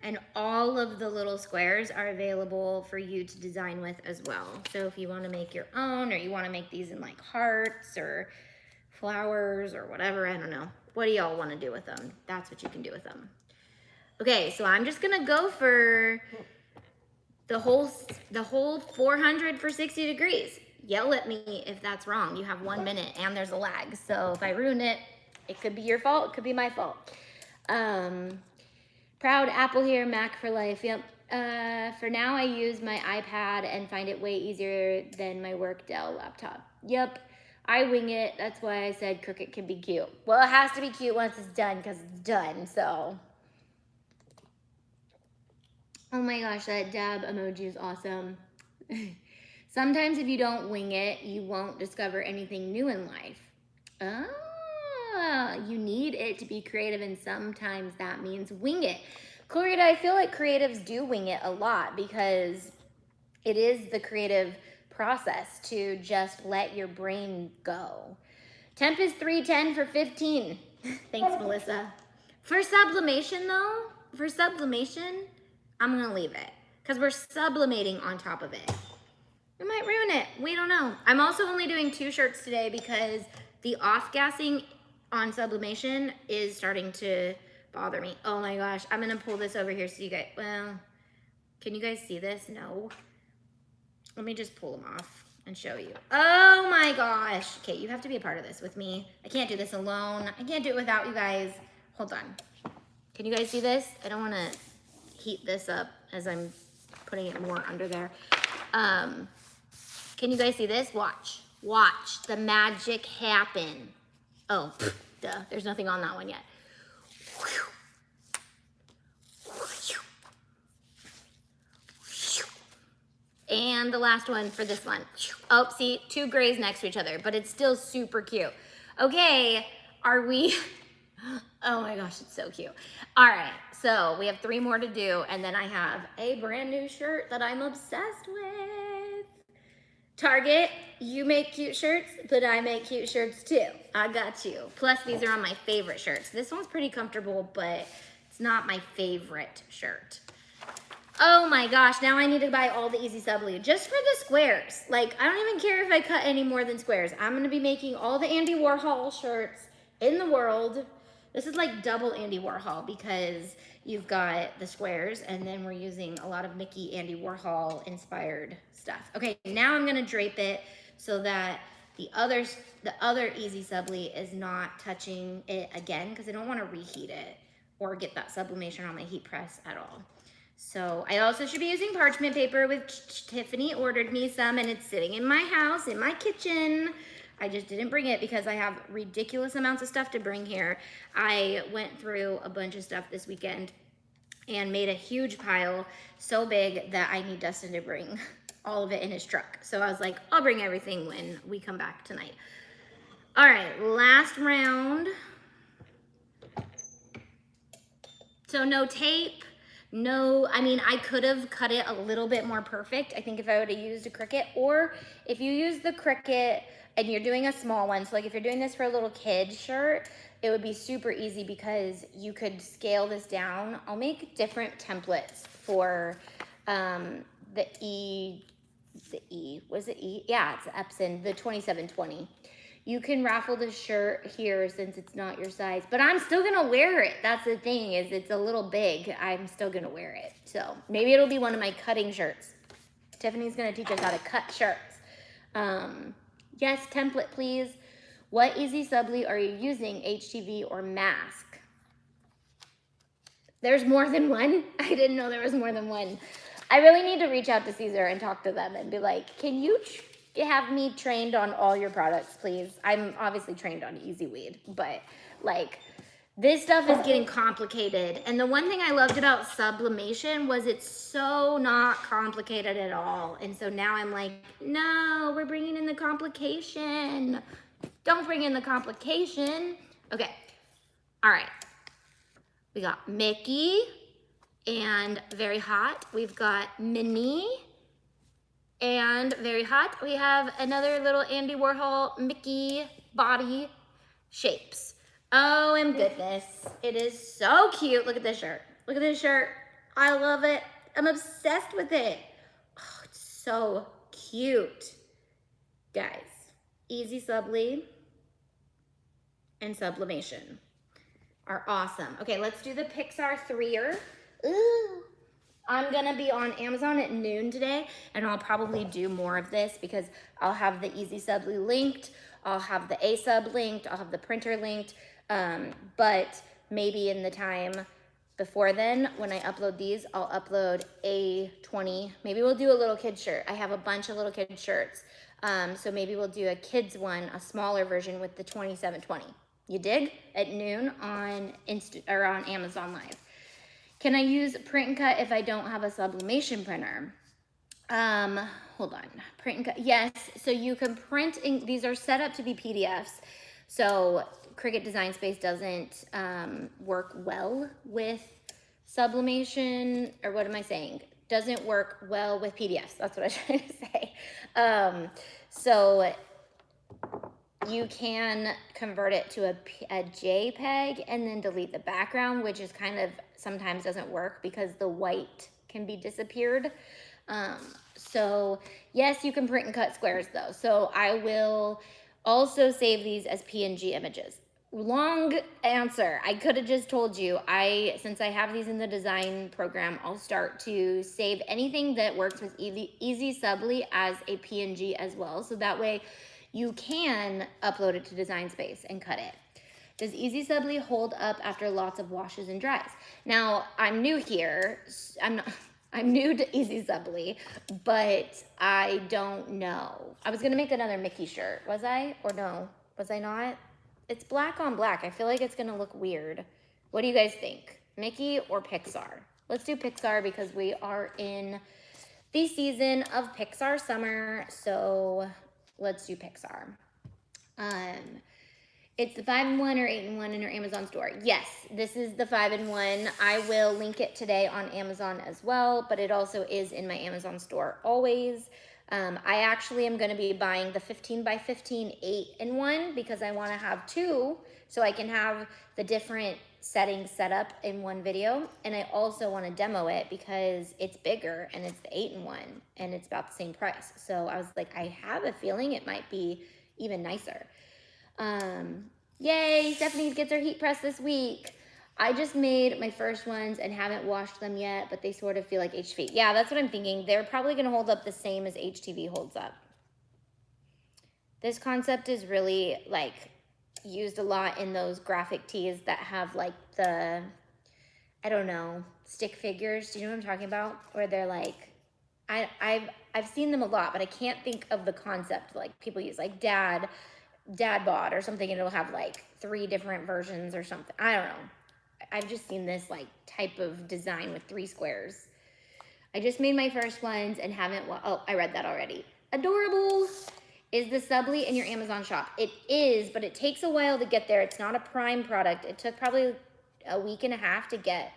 And all of the little squares are available for you to design with as well. So if you want to make your own, or you want to make these in like hearts or flowers or whatever, I don't know. What do y'all want to do with them? That's what you can do with them. Okay, so I'm just gonna go for the whole 400 for 60 degrees. Yell at me if that's wrong. You have 1 minute and there's a lag. So if I ruin it, it could be your fault, it could be my fault. Proud Apple here, Mac for life. Yep. For now, I use my iPad and find it way easier than my work Dell laptop. Yep. I wing it. That's why I said Cricut can be cute. Well, it has to be cute once it's done, because it's done, so. Oh my gosh, that dab emoji is awesome. Sometimes if you don't wing it, you won't discover anything new in life. You need it to be creative, and sometimes that means wing it. Clarita, I feel like creatives do wing it a lot, because it is the creative process to just let your brain go. Temp is 310 for 15. Thanks, Melissa. For sublimation though, I'm gonna leave it, because we're sublimating on top of it. We might ruin it, we don't know. I'm also only doing 2 shirts today because the off-gassing on sublimation is starting to bother me. Oh my gosh, I'm gonna pull this over here so you guys, well, can you guys see this? No. Let me just pull them off and show you. Oh my gosh. Okay, you have to be a part of this with me. I can't do this alone. I can't do it without you guys. Hold on. Can you guys see this? I don't want to heat this up as I'm putting it more under there. Can you guys see this? Watch. Watch the magic happen. Oh, duh. There's nothing on that one yet. And the last one for this one. Oh, see, 2 grays next to each other, but it's still super cute. Okay, are we... Oh my gosh, it's so cute. All right, so we have 3 more to do, and then I have a brand new shirt that I'm obsessed with. Target, you make cute shirts, but I make cute shirts too. I got you. Plus, these are on my favorite shirts. This one's pretty comfortable, but it's not my favorite shirt. Oh my gosh, now I need to buy all the EasySubli just for the squares. Like, I don't even care if I cut any more than squares. I'm gonna be making all the Andy Warhol shirts in the world. This is like double Andy Warhol because you've got the squares and then we're using a lot of Mickey Andy Warhol inspired stuff. Okay, now I'm gonna drape it so that the other EasySubli is not touching it again because I don't wanna reheat it or get that sublimation on my heat press at all. So I also should be using parchment paper, which Tiffany ordered me some, and it's sitting in my house, in my kitchen. I just didn't bring it because I have ridiculous amounts of stuff to bring here. I went through a bunch of stuff this weekend and made a huge pile, so big that I need Dustin to bring all of it in his truck. So I was like, I'll bring everything when we come back tonight. All right, last round. So no tape. No, I mean, I could have cut it a little bit more perfect. I think if I would have used a Cricut, or if you use the Cricut and you're doing a small one, so like if you're doing this for a little kid shirt, it would be super easy because you could scale this down. I'll make different templates for the E, was it E? Yeah, it's Epson, the 2720. You can raffle the shirt here since it's not your size, but I'm still gonna wear it. That's the thing, is it's a little big. I'm still gonna wear it. So maybe it'll be one of my cutting shirts. Tiffany's gonna teach us how to cut shirts. Yes, template please. What EasySubli are you using, HTV or mask? There's more than one? I didn't know there was more than one. I really need to reach out to Caesar and talk to them and be like, can you have me trained on all your products, please? I'm obviously trained on EasyWeed, but like this stuff is getting complicated. And the one thing I loved about Sublimation was it's so not complicated at all. And so now I'm like, no, we're bringing in the complication. Don't bring in the complication. Okay, all right. We got Mickey and Very Hot. We've got Minnie and Very Hot. We have another little Andy Warhol Mickey body shapes. Oh, and goodness, it is so cute. Look at this shirt. Look at this shirt. I love it. I'm obsessed with it. Oh, it's so cute. Guys, EasySubli and Sublimation are awesome. Okay, let's do the Pixar 3-er. Ooh. I'm gonna be on Amazon at noon today, and I'll probably do more of this because I'll have the EasySubli linked, I'll have the A-Sub linked, I'll have the printer linked, but maybe in the time before then, when I upload these, I'll upload A20. Maybe we'll do a little kid shirt. I have a bunch of little kid shirts, so maybe we'll do a kids one, a smaller version with the 2720. You dig? At noon on on Amazon Live. Can I use print and cut if I don't have a sublimation printer? Hold on, print and cut, yes. So you can print, these are set up to be PDFs. So Cricut Design Space doesn't work well with sublimation, or what am I saying? Doesn't work well with PDFs, that's what I was trying to say. So you can convert it to a JPEG and then delete the background, which is kind of sometimes doesn't work because the white can be disappeared. So yes, you can print and cut squares though. So I will also save these as PNG images. Long answer. I could have just told you, since I have these in the design program, I'll start to save anything that works with EasySubli as a PNG as well. So that way you can upload it to Design Space and cut it. Does EasySubli hold up after lots of washes and dries? Now, I'm new here. I'm new to EasySubli, but I don't know. I was gonna make another Mickey shirt, was I? Or no, was I not? It's black on black. I feel like it's gonna look weird. What do you guys think? Mickey or Pixar? Let's do Pixar because we are in the season of Pixar summer, so let's do Pixar. It's the 5-in-1 or 8-in-1 in your Amazon store. Yes, this is the 5-in-1. I will link it today on Amazon as well, but it also is in my Amazon store always. I actually am going to be buying the 15x15 8-in-1 because I want to have two so I can have the different settings set up in one video. And I also want to demo it because it's bigger and it's the 8-in-1 and it's about the same price. So I was like, I have a feeling it might be even nicer. Yay, Stephanie gets her heat press this week. I just made my first ones and haven't washed them yet, but they sort of feel like HTV. Yeah, that's what I'm thinking. They're probably going to hold up the same as HTV holds up. This concept is really like used a lot in those graphic tees that have like the, I don't know, stick figures. Do you know what I'm talking about? Where they're like, I've seen them a lot, but I can't think of the concept like people use, like dad bod or something, and it'll have like 3 different versions or something. I don't know. I've just seen this like type of design with 3 squares. I just made my first ones and haven't, oh, I read that already. Adorable. Is the Subli in your Amazon shop? It is, but it takes a while to get there. It's not a Prime product. It took probably a week and a half to get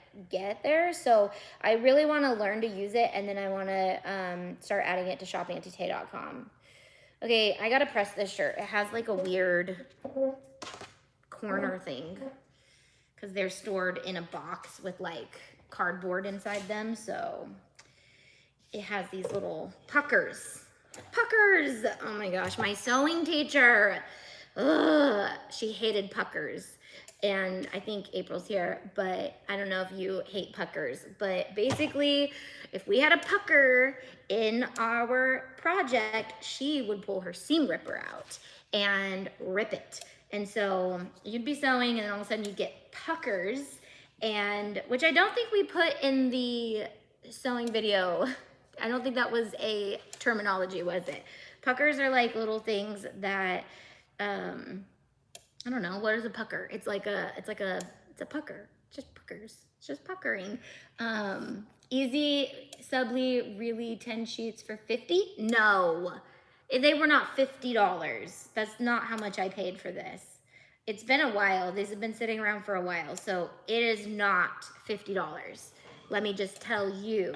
there. So I really want to learn to use it, and then I want to start adding it to shopauntietay.com. Okay, I gotta press this shirt. It has like a weird corner thing because they're stored in a box with like cardboard inside them. So it has these little puckers. Puckers! Oh my gosh, my sewing teacher. Ugh, she hated puckers. And I think April's here, but I don't know if you hate puckers. But basically, if we had a pucker in our project, she would pull her seam ripper out and rip it. And so you'd be sewing and then all of a sudden you'd get puckers, and which I don't think we put in the sewing video. I don't think that was a terminology, was it? Puckers are like little things that, I don't know, what is a pucker? It's a pucker. It's just puckers. It's just puckering. EasySubli, really 10 sheets for $50? No, they were not $50. That's not how much I paid for this. It's been a while. These have been sitting around for a while, so it is not $50. Let me just tell you.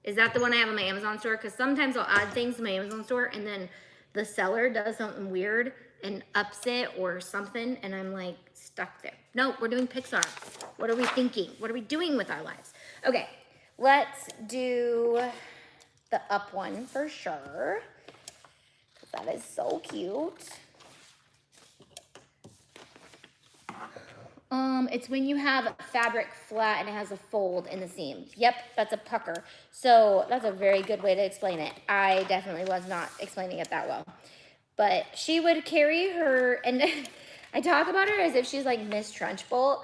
Is that the one I have on my Amazon store? Because sometimes I'll add things to my Amazon store and then the seller does something weird and ups it or something, and I'm like stuck there. No, we're doing Pixar. What are we thinking? What are we doing with our lives? Okay, let's do the up one for sure. That is so cute. It's when you have fabric flat and it has a fold in the seam. Yep, that's a pucker. So that's a very good way to explain it. I definitely was not explaining it that well. But she would carry her, and I talk about her as if she's like Miss Trunchbull,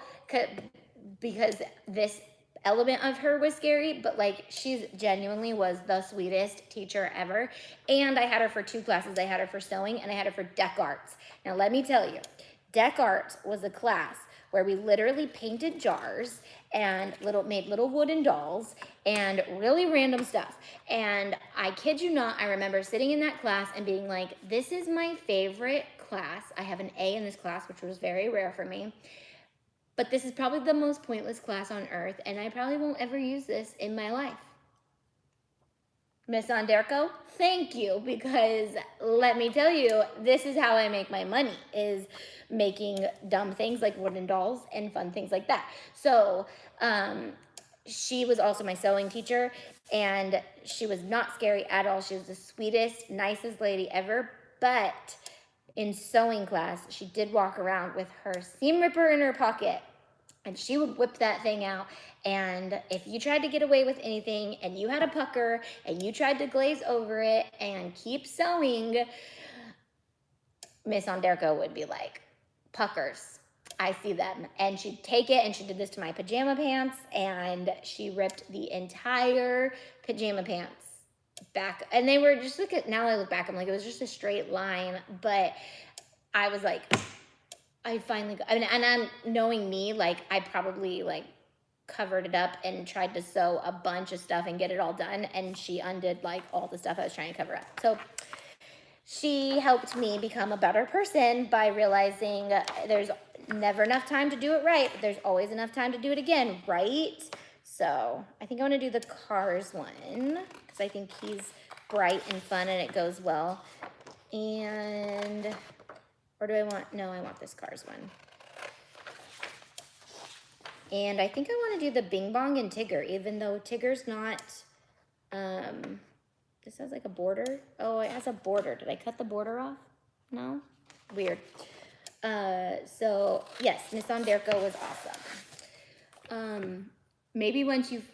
because this element of her was scary, but like she's genuinely was the sweetest teacher ever. And I had her for 2 classes. I had her for sewing and I had her for deck arts. Now let me tell you, deck arts was a class where we literally painted jars and made little wooden dolls and really random stuff. And I kid you not, I remember sitting in that class and being like, this is my favorite class. I have an A in this class, which was very rare for me. But this is probably the most pointless class on earth, and I probably won't ever use this in my life. Miss Anderko, thank you, because let me tell you, this is how I make my money, is making dumb things like wooden dolls and fun things like that. So she was also my sewing teacher, and she was not scary at all. She was the sweetest, nicest lady ever, but in sewing class, she did walk around with her seam ripper in her pocket, and she would whip that thing out. And if you tried to get away with anything and you had a pucker and you tried to glaze over it and keep sewing, Miss Anderko would be like, puckers. I see them. And she'd take it, and she did this to my pajama pants, and she ripped the entire pajama pants back. And they were just, look at, now I look back, I'm like, it was just a straight line. But I was like, I finally, and I'm knowing me, like, I probably like covered it up and tried to sew a bunch of stuff and get it all done. And she undid like all the stuff I was trying to cover up. So she helped me become a better person by realizing there's never enough time to do it right, but there's always enough time to do it again, right? So I think I want to do the Cars one because I think he's bright and fun and it goes well. And, or do I want, no, I want this Cars one. And I think I want to do the Bing Bong and Tigger, even though Tigger's not, this has like a border. Oh, it has a border. Did I cut the border off? No? Weird. So yes, Miss Anderko was awesome. Maybe once you've,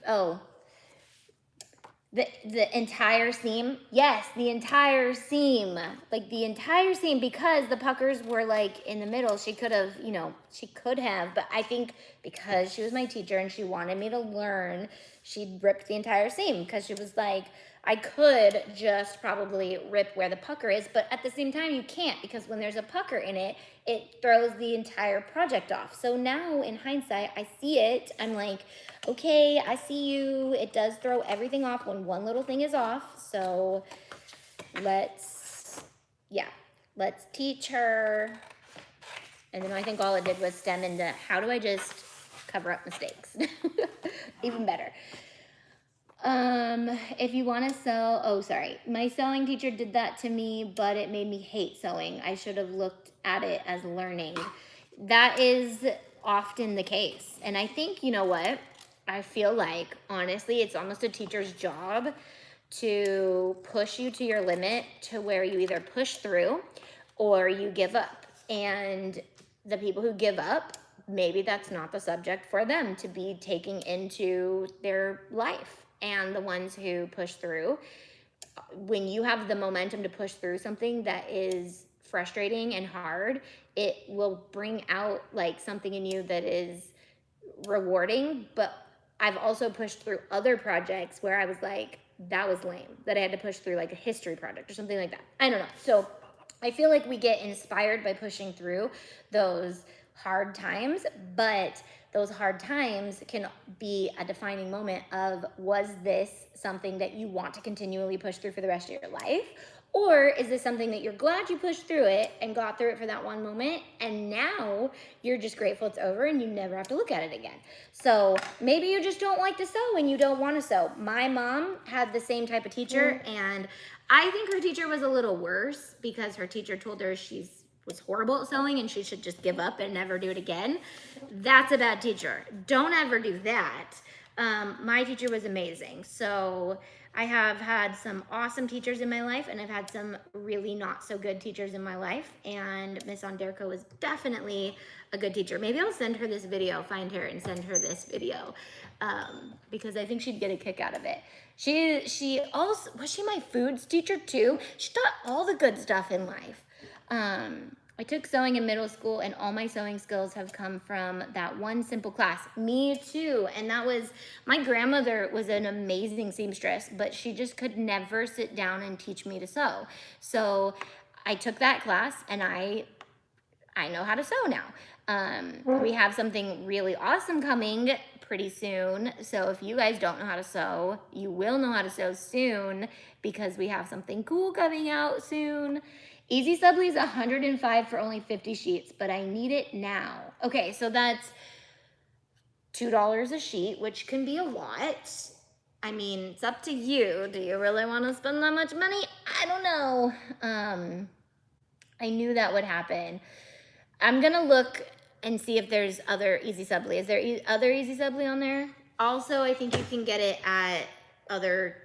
the entire seam. Yes, the entire seam. Like the entire seam, because the puckers were like in the middle. She could have, you know, she could have, but I think because she was my teacher and she wanted me to learn, she ripped the entire seam because she was like, I could just probably rip where the pucker is, but at the same time you can't, because when there's a pucker in it, it throws the entire project off. So now in hindsight, I see it. I'm like, okay, I see you. It does throw everything off when one little thing is off. So let's teach her. And then I think all it did was stem into how do I just cover up mistakes? Even better. If you want to sew, oh, sorry. My sewing teacher did that to me, but it made me hate sewing. I should have looked at it as learning. That is often the case. And I think, you know what? I feel like, honestly, it's almost a teacher's job to push you to your limit to where you either push through or you give up. And the people who give up, maybe that's not the subject for them to be taking into their life. And the ones who push through, when you have the momentum to push through something that is frustrating and hard, it will bring out like something in you that is rewarding. But I've also pushed through other projects where I was like, that was lame, that I had to push through like a history project or something like that. I don't know. So I feel like we get inspired by pushing through those hard times, but those hard times can be a defining moment of, was this something that you want to continually push through for the rest of your life? Or is this something that you're glad you pushed through it and got through it for that one moment, and now you're just grateful it's over and you never have to look at it again? So maybe you just don't like to sew and you don't want to sew. My mom had the same type of teacher, and I think her teacher was a little worse because her teacher told her she was horrible at sewing and she should just give up and never do it again. That's a bad teacher. Don't ever do that. My teacher was amazing. So I have had some awesome teachers in my life, and I've had some really not so good teachers in my life, and Miss Anderko is definitely a good teacher. Maybe I'll send her this video, find her and send her this video, because I think she'd get a kick out of it. She also, was she my foods teacher too? She taught all the good stuff in life. I took sewing in middle school, and all my sewing skills have come from that one simple class. Me too. And that was, my grandmother was an amazing seamstress, but she just could never sit down and teach me to sew. So I took that class, and I know how to sew now. We have something really awesome coming pretty soon. So if you guys don't know how to sew, you will know how to sew soon, because we have something cool coming out soon. EasySubli is 105 for only 50 sheets, but I need it now. Okay, so that's $2 a sheet, which can be a lot. I mean, it's up to you. Do you really want to spend that much money? I don't know. I knew that would happen. I'm gonna look and see if there's other EasySubli. Is there other EasySubli on there? Also, I think you can get it at other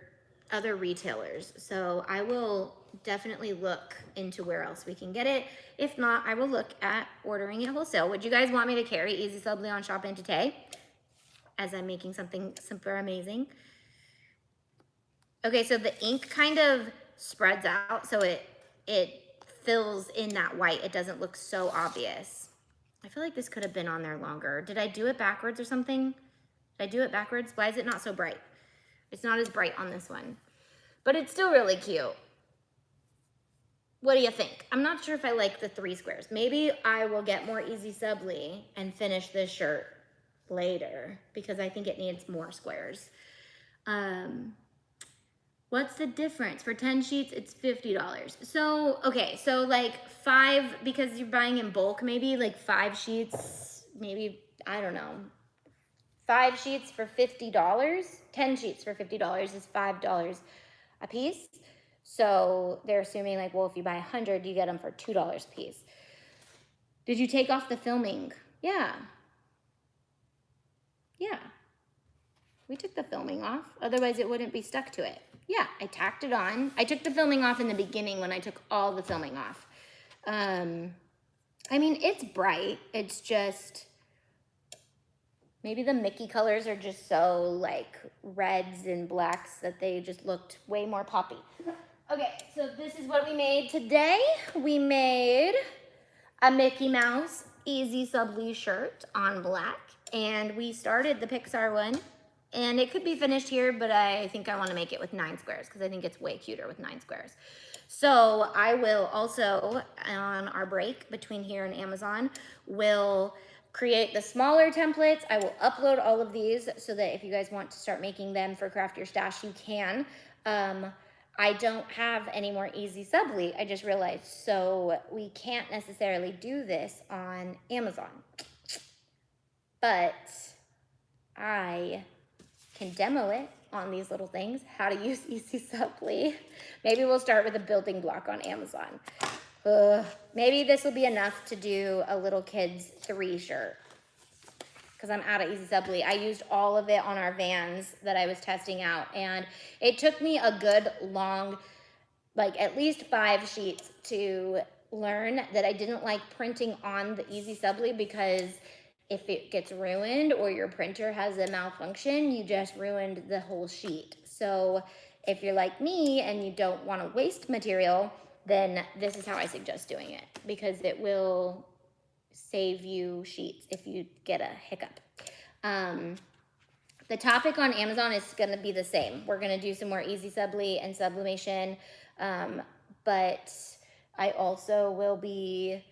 retailers. So I will definitely look into where else we can get it. If not, I will look at ordering it wholesale. Would you guys want me to carry EasySubli on Shop and Today as I'm making something super amazing? Okay, so the ink kind of spreads out, so it fills in that white. It doesn't look so obvious. I feel like this could have been on there longer. Did I do it backwards or something? Did I do it backwards? Why is it not so bright? It's not as bright on this one, but it's still really cute. What do you think? I'm not sure if I like the 3 squares. Maybe I will get more EasySubli and finish this shirt later because I think it needs more squares. What's the difference? For 10 sheets, it's $50. So, okay, so like 5, because you're buying in bulk, maybe like 5 sheets, maybe, I don't know, 5 sheets for $50, 10 sheets for $50 is $5 a piece. So they're assuming like, well, if you buy 100, you get them for $2 a piece. Did you take off the filming? Yeah. Yeah. We took the filming off, otherwise it wouldn't be stuck to it. Yeah, I tacked it on. I took the filming off in the beginning when I took all the filming off. I mean, it's bright. It's just, maybe the Mickey colors are just so like reds and blacks that they just looked way more poppy. Okay, so this is what we made today. We made a Mickey Mouse EasySubli shirt on black, and we started the Pixar one. And it could be finished here, but I think I want to make it with 9 squares because I think it's way cuter with 9 squares. So I will also, on our break between here and Amazon, will create the smaller templates. I will upload all of these so that if you guys want to start making them for Craft Your Stash, you can. I don't have any more EasySubli, I just realized, so we can't necessarily do this on Amazon. But I can demo it on these little things, how to use EasySubli. Maybe we'll start with a building block on Amazon. Maybe this will be enough to do a little kid's 3 shirt because I'm out of EasySubli. I used all of it on our Vans that I was testing out, and it took me a good long, like at least 5 sheets to learn that I didn't like printing on the EasySubli because if it gets ruined or your printer has a malfunction, you just ruined the whole sheet. So if you're like me and you don't want to waste material, then this is how I suggest doing it because it will save you sheets if you get a hiccup. The topic on Amazon is going to be the same. We're going to do some more EasySubli and Sublimation, but I also will be,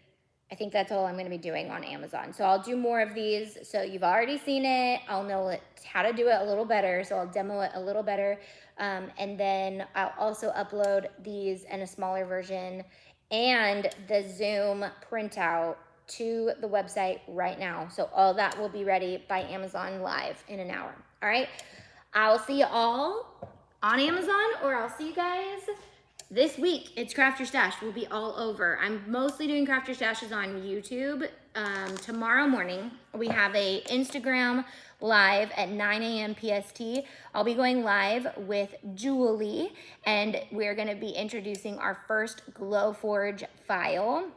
I think that's all I'm going to be doing on Amazon. So I'll do more of these. So you've already seen it. I'll know how to do it a little better. So I'll demo it a little better. And then I'll also upload these in a smaller version and the Zoom printout to the website right now. So all that will be ready by Amazon Live in an hour. All right. I'll see you all on Amazon, or I'll see you guys this week. It's Craft Your Stash. We'll be all over. I'm mostly doing Craft Your Stashes on YouTube. Tomorrow morning, we have a Instagram live at 9 a.m. PST. I'll be going live with Julie, and we're going to be introducing our first Glowforge file.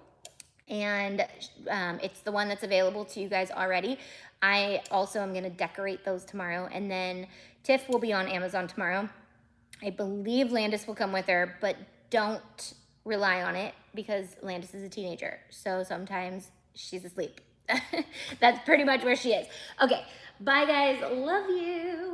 And it's the one that's available to you guys already. I also am going to decorate those tomorrow. And then Tiff will be on Amazon tomorrow. I believe Landis will come with her, but don't rely on it because Landis is a teenager. So sometimes she's asleep. That's pretty much where she is. Okay, bye guys. Love you.